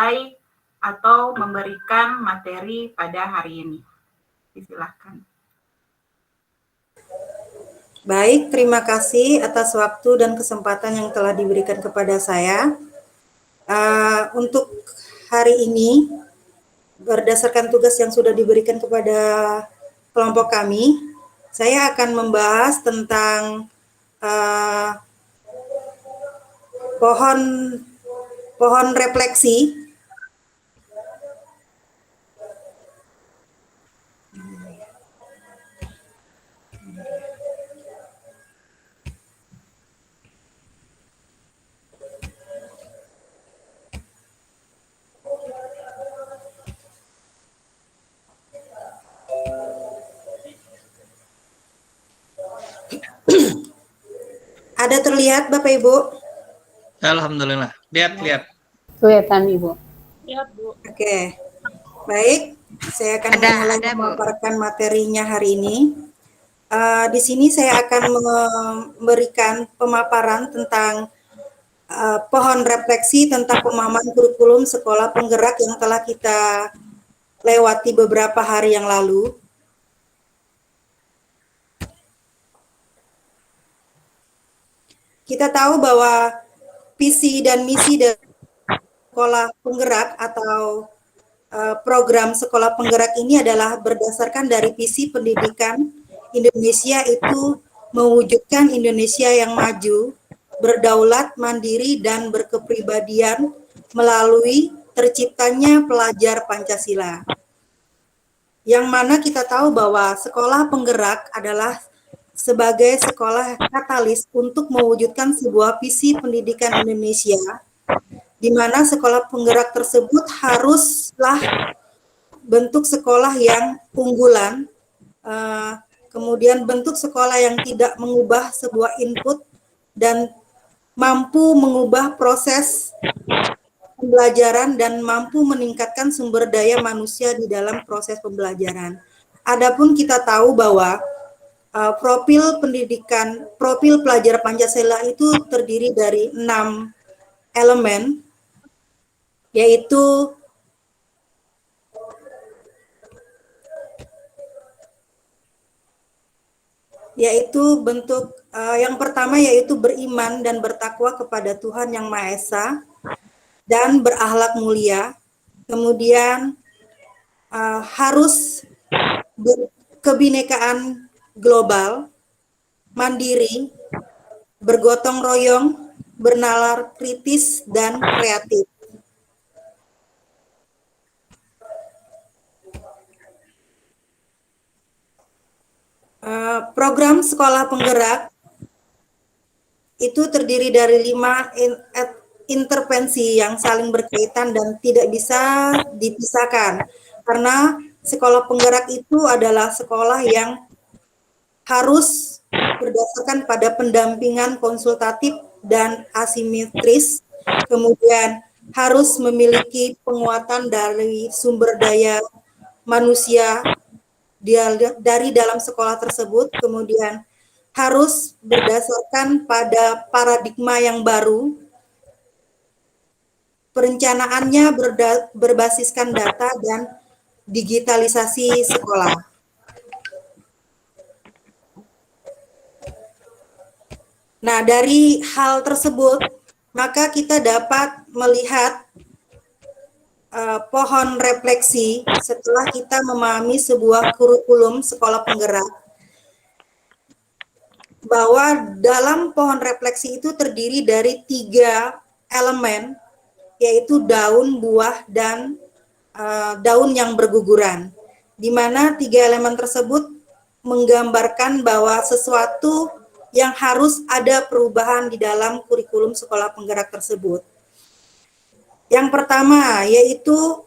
memulai atau memberikan materi pada hari ini. Silakan. Baik, terima kasih atas waktu dan kesempatan yang telah diberikan kepada saya. Untuk hari ini, berdasarkan tugas yang sudah diberikan kepada kelompok kami, saya akan membahas tentang pohon refleksi. Ada terlihat Bapak Ibu? Alhamdulillah. Lihat. Kelihatan Ibu. Lihat Bu. Oke. Baik, saya akan mulai memaparkan materinya hari ini. Di sini saya akan memberikan pemaparan tentang pohon refleksi tentang pemahaman kurikulum sekolah penggerak yang telah kita lewati beberapa hari yang lalu. Kita tahu bahwa visi dan misi dari sekolah penggerak atau program sekolah penggerak ini adalah berdasarkan dari visi pendidikan Indonesia, itu mewujudkan Indonesia yang maju, berdaulat, mandiri, dan berkepribadian melalui terciptanya pelajar Pancasila. Yang mana kita tahu bahwa sekolah penggerak adalah sebagai sekolah katalis untuk mewujudkan sebuah visi pendidikan Indonesia, di mana sekolah penggerak tersebut haruslah bentuk sekolah yang unggulan, kemudian bentuk sekolah yang tidak mengubah sebuah input dan mampu mengubah proses pembelajaran dan mampu meningkatkan sumber daya manusia di dalam proses pembelajaran. Adapun kita tahu bahwa profil pelajar Pancasila itu terdiri dari 6 elemen, yaitu bentuk yang pertama yaitu beriman dan bertakwa kepada Tuhan Yang Maha Esa dan berakhlak mulia. Kemudian harus berkebinekaan global, mandiri, bergotong royong, bernalar kritis, dan kreatif. Program sekolah penggerak itu terdiri dari 5 intervensi yang saling berkaitan dan tidak bisa dipisahkan, karena sekolah penggerak itu adalah sekolah yang harus berdasarkan pada pendampingan konsultatif dan asimetris, kemudian harus memiliki penguatan dari sumber daya manusia dari dalam sekolah tersebut, kemudian harus berdasarkan pada paradigma yang baru, perencanaannya berbasiskan data dan digitalisasi sekolah. Nah, dari hal tersebut, maka kita dapat melihat pohon refleksi setelah kita memahami sebuah kurikulum sekolah penggerak, bahwa dalam pohon refleksi itu terdiri dari 3 elemen, yaitu daun, buah, dan daun yang berguguran, di mana 3 elemen tersebut menggambarkan bahwa sesuatu yang harus ada perubahan di dalam kurikulum sekolah penggerak tersebut. Yang pertama yaitu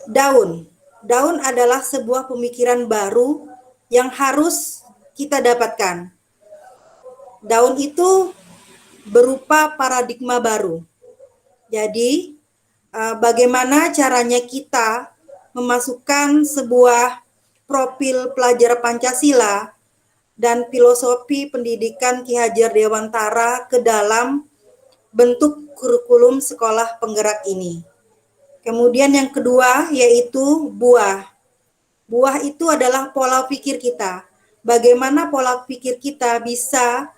daun. Daun adalah sebuah pemikiran baru yang harus kita dapatkan. Daun itu berupa paradigma baru. Jadi, bagaimana caranya kita memasukkan sebuah profil pelajar Pancasila dan filosofi pendidikan Ki Hajar Dewantara ke dalam bentuk kurikulum sekolah penggerak ini. Kemudian yang kedua yaitu buah. Buah itu adalah pola pikir kita. Bagaimana pola pikir kita bisa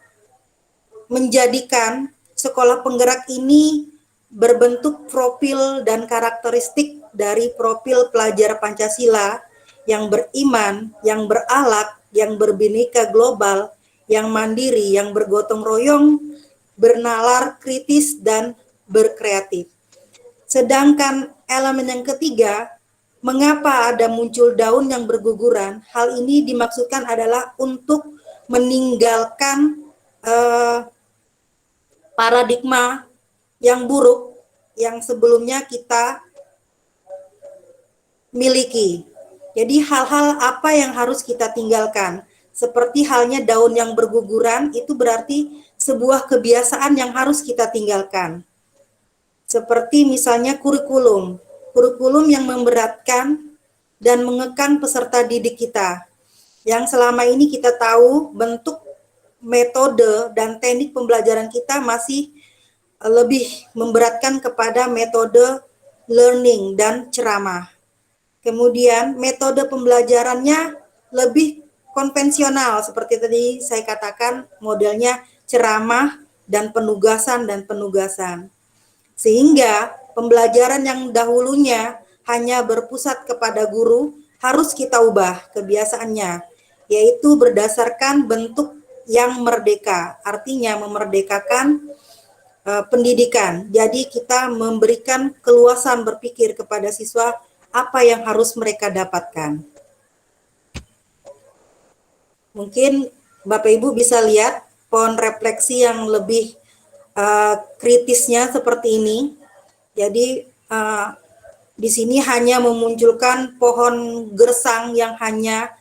menjadikan sekolah penggerak ini berbentuk profil dan karakteristik dari profil pelajar Pancasila yang beriman, yang berakhlak, yang berbhinneka global, yang mandiri, yang bergotong royong, bernalar kritis, dan berkreatif. Sedangkan elemen yang ketiga, mengapa ada muncul daun yang berguguran? Hal ini dimaksudkan adalah untuk meninggalkan paradigma yang buruk yang sebelumnya kita miliki. Jadi hal-hal apa yang harus kita tinggalkan? Seperti halnya daun yang berguguran, itu berarti sebuah kebiasaan yang harus kita tinggalkan. Seperti misalnya kurikulum. Kurikulum yang memberatkan dan mengekang peserta didik kita. Yang selama ini kita tahu bentuk metode dan teknik pembelajaran kita masih lebih memberatkan kepada metode learning dan ceramah. Kemudian metode pembelajarannya lebih konvensional seperti tadi saya katakan, modelnya ceramah dan penugasan. Sehingga pembelajaran yang dahulunya hanya berpusat kepada guru harus kita ubah kebiasaannya, yaitu berdasarkan bentuk yang merdeka, artinya memerdekakan pendidikan. Jadi kita memberikan keluasan berpikir kepada siswa apa yang harus mereka dapatkan. Mungkin Bapak Ibu bisa lihat pohon refleksi yang lebih kritisnya seperti ini. Jadi di sini hanya memunculkan pohon gersang yang hanya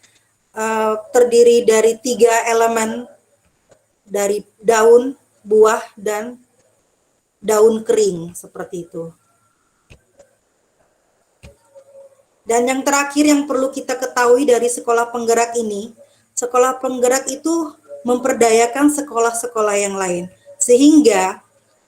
terdiri dari 3 elemen, dari daun, buah, dan daun kering seperti itu. Dan yang terakhir yang perlu kita ketahui dari sekolah penggerak ini, sekolah penggerak itu memperdayakan sekolah-sekolah yang lain. Sehingga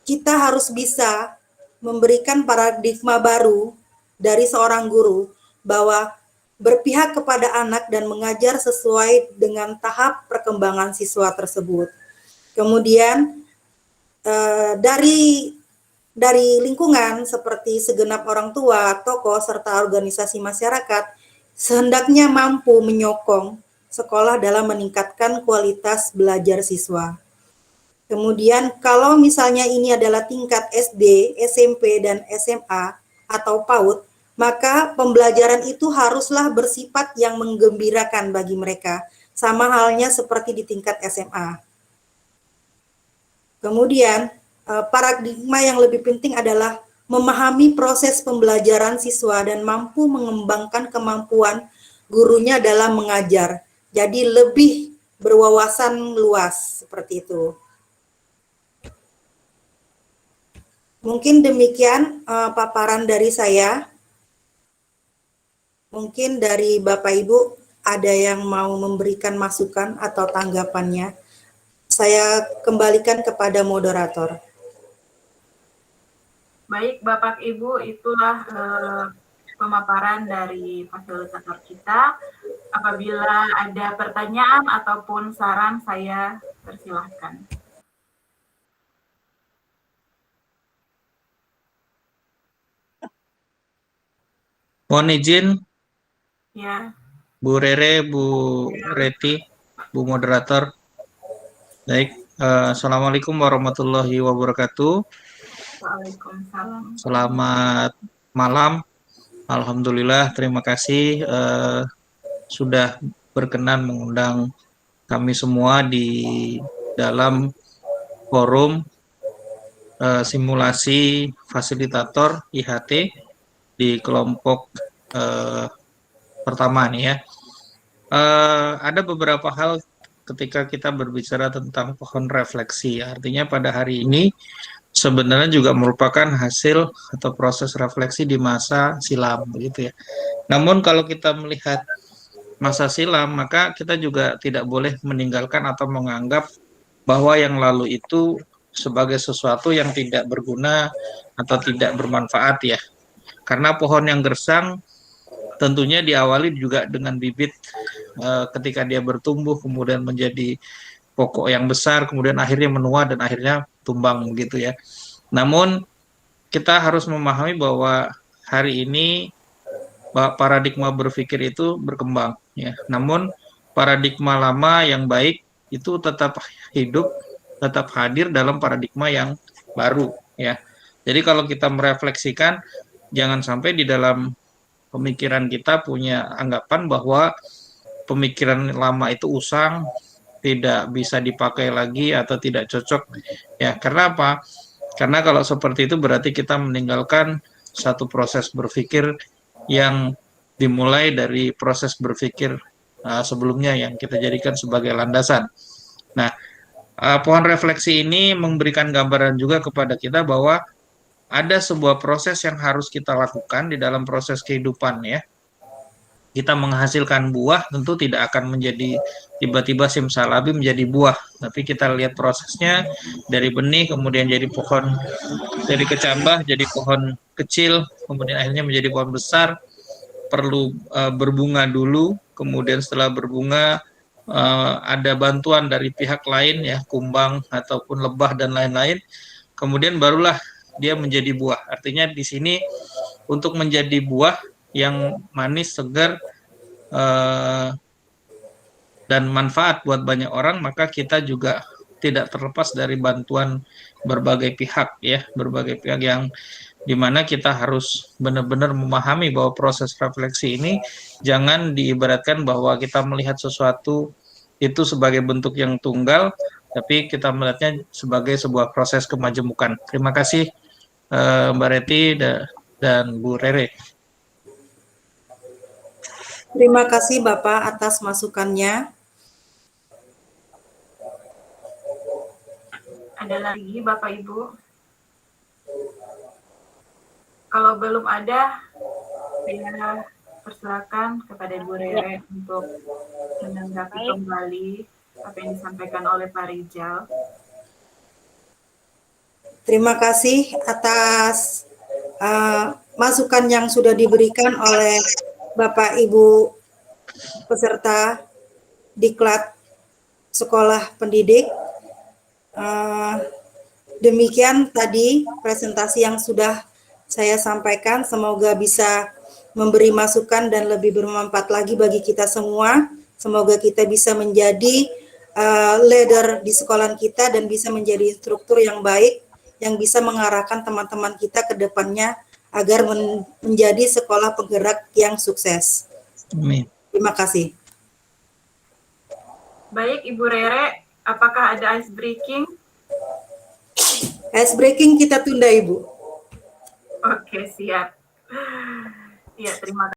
kita harus bisa memberikan paradigma baru dari seorang guru bahwa berpihak kepada anak dan mengajar sesuai dengan tahap perkembangan siswa tersebut. Kemudian dari lingkungan seperti segenap orang tua, tokoh, serta organisasi masyarakat sehendaknya mampu menyokong sekolah dalam meningkatkan kualitas belajar siswa. Kemudian kalau misalnya ini adalah tingkat SD, SMP, dan SMA atau PAUD, maka pembelajaran itu haruslah bersifat yang menggembirakan bagi mereka, sama halnya seperti di tingkat SMA. Kemudian paradigma yang lebih penting adalah memahami proses pembelajaran siswa dan mampu mengembangkan kemampuan gurunya dalam mengajar. Jadi lebih berwawasan luas seperti itu. Mungkin demikian paparan dari saya. Mungkin dari Bapak Ibu ada yang mau memberikan masukan atau tanggapannya. Saya kembalikan kepada moderator. Baik, Bapak Ibu, itulah pemaparan dari fasilitator kita. Apabila ada pertanyaan ataupun saran, saya persilahkan. Mohon izin, Ya, Bu Rere, Bu Reti, Bu Moderator. Baik, Assalamualaikum warahmatullahi wabarakatuh. Waalaikumsalam. Selamat malam. Alhamdulillah, terima kasih sudah berkenan mengundang kami semua di dalam forum simulasi fasilitator IHT di kelompok pertama nih ya. Ada beberapa hal ketika kita berbicara tentang pohon refleksi. Artinya pada hari ini sebenarnya juga merupakan hasil atau proses refleksi di masa silam begitu ya. Namun kalau kita melihat masa silam, maka kita juga tidak boleh meninggalkan atau menganggap bahwa yang lalu itu sebagai sesuatu yang tidak berguna atau tidak bermanfaat ya. Karena pohon yang gersang tentunya diawali juga dengan bibit ketika dia bertumbuh kemudian menjadi pokok yang besar kemudian akhirnya menua dan akhirnya tumbang begitu ya. Namun kita harus memahami bahwa hari ini paradigma berpikir itu berkembang ya. Namun paradigma lama yang baik itu tetap hidup, tetap hadir dalam paradigma yang baru ya. Jadi kalau kita merefleksikan jangan sampai di dalam pemikiran kita punya anggapan bahwa pemikiran lama itu usang, tidak bisa dipakai lagi atau tidak cocok ya. Karena apa? Karena kalau seperti itu berarti kita meninggalkan satu proses berpikir yang dimulai dari proses berpikir sebelumnya yang kita jadikan sebagai landasan. Nah, pohon refleksi ini memberikan gambaran juga kepada kita bahwa ada sebuah proses yang harus kita lakukan di dalam proses kehidupan ya. Kita menghasilkan buah tentu tidak akan menjadi tiba-tiba simsalabim menjadi buah, tapi kita lihat prosesnya dari benih kemudian jadi pohon, dari kecambah jadi pohon kecil, kemudian akhirnya menjadi pohon besar, perlu berbunga dulu, kemudian setelah berbunga ada bantuan dari pihak lain ya, kumbang ataupun lebah dan lain-lain, kemudian barulah dia menjadi buah. Artinya di sini untuk menjadi buah yang manis, segar, dan manfaat buat banyak orang, maka kita juga tidak terlepas dari bantuan berbagai pihak ya, berbagai pihak yang dimana kita harus benar-benar memahami bahwa proses refleksi ini jangan diibaratkan bahwa kita melihat sesuatu itu sebagai bentuk yang tunggal, tapi kita melihatnya sebagai sebuah proses kemajemukan. Terima kasih Mbak Reti dan Bu Rere. Terima kasih Bapak atas masukannya. Ada lagi Bapak Ibu? Kalau belum ada, saya persilakan kepada Ibu Rere untuk menanggapi kembali apa yang disampaikan oleh Pak Rijal. Terima kasih atas masukan yang sudah diberikan oleh Bapak Ibu peserta Diklat Sekolah Pendidik. Demikian tadi presentasi yang sudah saya sampaikan. Semoga bisa memberi masukan dan lebih bermanfaat lagi bagi kita semua. Semoga kita bisa menjadi leader di sekolah kita dan bisa menjadi struktur yang baik yang bisa mengarahkan teman-teman kita ke depannya agar menjadi sekolah penggerak yang sukses. Amin. Terima kasih. Baik, Ibu Rere, apakah ada ice breaking? Ice breaking kita tunda, Ibu. Oke, siap. Ya, terima kasih.